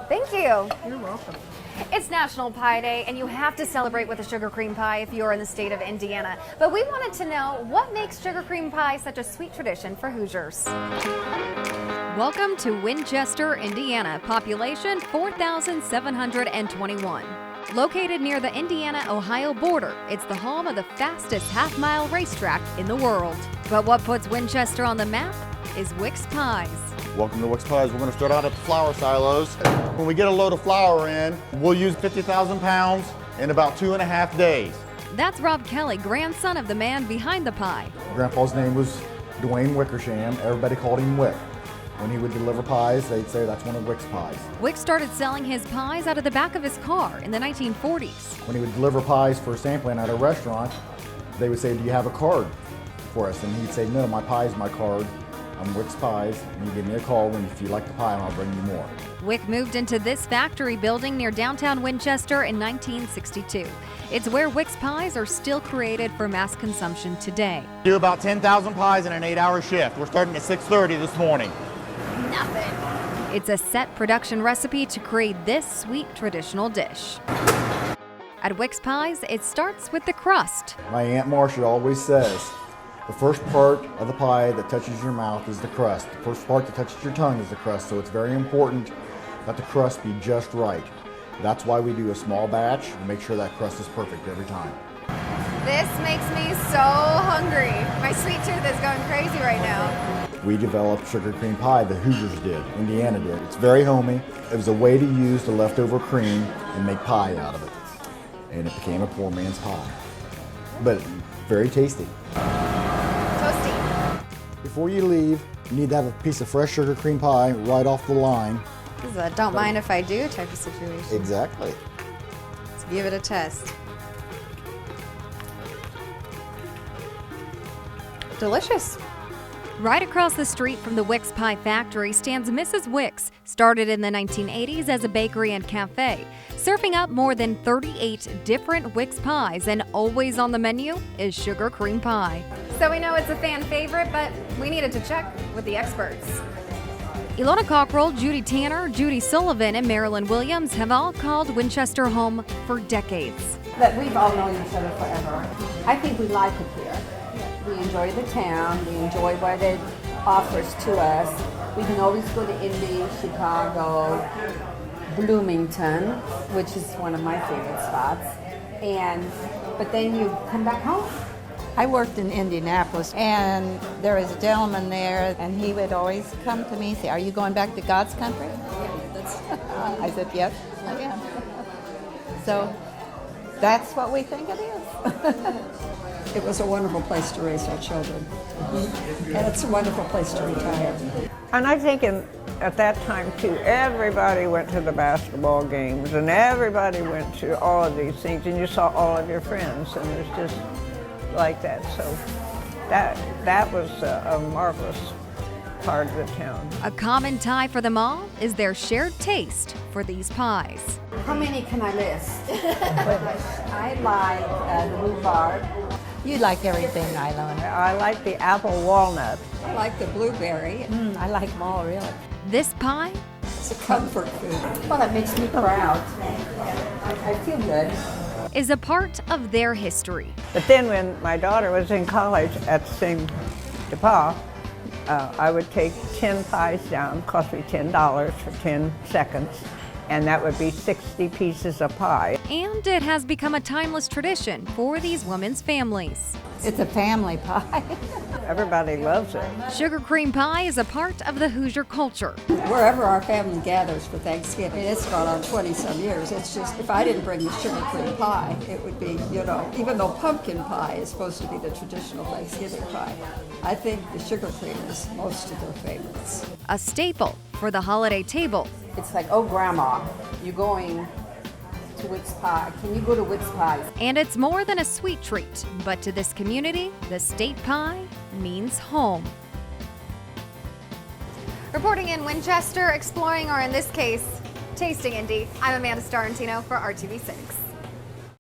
Thank you. You're welcome. It's National Pie Day, and you have to celebrate with a sugar cream pie if you're in the state of Indiana. But we wanted to know what makes sugar cream pie such a sweet tradition for Hoosiers. Welcome to Winchester, Indiana, population 4,721. Located near the Indiana-Ohio border, it's the home of the fastest half-mile racetrack in the world. But what puts Winchester on the map is Wickers Pies. Welcome to Wickers Pies. We're going to start out at the flour silos. When we get a load of flour in, we'll use 50,000 pounds in about 2.5 days. That's Rob Kelly, grandson of the man behind the pie. Grandpa's name was Dwayne Wickersham. Everybody called him Wick. When he would deliver pies, they'd say that's one of Wick's pies. Wick started selling his pies out of the back of his car in the 1940s. When he would deliver pies for sampling at a restaurant, they would say, "Do you have a card for us?" And he'd say, "No, my pie is my card. I'm Wick's Pies, and you give me a call if you like the pie, and I'll bring you more." Wick moved into this factory building near downtown Winchester in 1962. It's where Wick's Pies are still created for mass consumption today. Do about 10,000 pies in an 8-hour shift. We're starting at 6:30 this morning. Nothing. It's a set production recipe to create this sweet traditional dish. At Wick's Pies, it starts with the crust. My Aunt Marcia always says, the first part of the pie that touches your mouth is the crust. The first part that touches your tongue is the crust, so it's very important that the crust be just right. That's why we do a small batch and make sure that crust is perfect every time. This makes me so hungry. My sweet tooth is going crazy right now. We developed sugar cream pie, the Hoosiers did, Indiana did. It's very homey. It was a way to use the leftover cream and make pie out of it. And it became a poor man's pie. But very tasty. Toasty. Before you leave, you need to have a piece of fresh sugar cream pie right off the line. This is a don't mind if I do type of situation. Exactly. Let's give it a test. Delicious. Right across the street from the Wickers Pie factory stands Mrs. Wicks, started in the 1980s as a bakery and cafe, serving up more than 38 different Wickers pies, and always on the menu is sugar cream pie. So we know it's a fan favorite, but we needed to check with the experts. Ilona Cockrell, Judy Tanner, Judy Sullivan, and Marilyn Williams have all called Winchester home for decades. But we've all known each other forever. I think we like it here. We enjoy the town. We enjoy what it offers to us. We can always go to Indy, Chicago, Bloomington, which is one of my favorite spots. But then you come back home. I worked in Indianapolis, and there was a gentleman there, and he would always come to me and say, "Are you going back to God's country?" I said, "Yes, I am." So that's what we think it is. It was a wonderful place to raise our children. And it's a wonderful place to retire. And I think at that time, too, everybody went to the basketball games, and everybody went to all of these things, and you saw all of your friends, and it was just like that. So that was a marvelous part of the town. A common tie for them all is their shared taste for these pies. How many can I list? I like the rhubarb. You like everything, Ilona. I like the apple walnut. I like the blueberry. I like them all, really. This pie It's a comfort food. Well, that makes me proud. I feel good. is a part of their history. But then when my daughter was in college at St. DePaul, I would take 10 pies down, cost me $10 for 10 seconds, and that would be 60 pieces of pie. And it has become a timeless tradition for these women's families. It's a family pie. Everybody loves it. Sugar cream pie is a part of the Hoosier culture. Wherever our family gathers for Thanksgiving, it's gone on 20-some years. It's just, if I didn't bring the sugar cream pie, it would be, even though pumpkin pie is supposed to be the traditional Thanksgiving pie, I think the sugar cream is most of their favorites. A staple for the holiday table. It's like, oh, Grandma, you're going to Wickers Pie. Can you go to Wickers Pie? And it's more than a sweet treat, but to this community, the state pie means home. Reporting in Winchester, exploring, or in this case, tasting Indy, I'm Amanda Starantino for RTV6.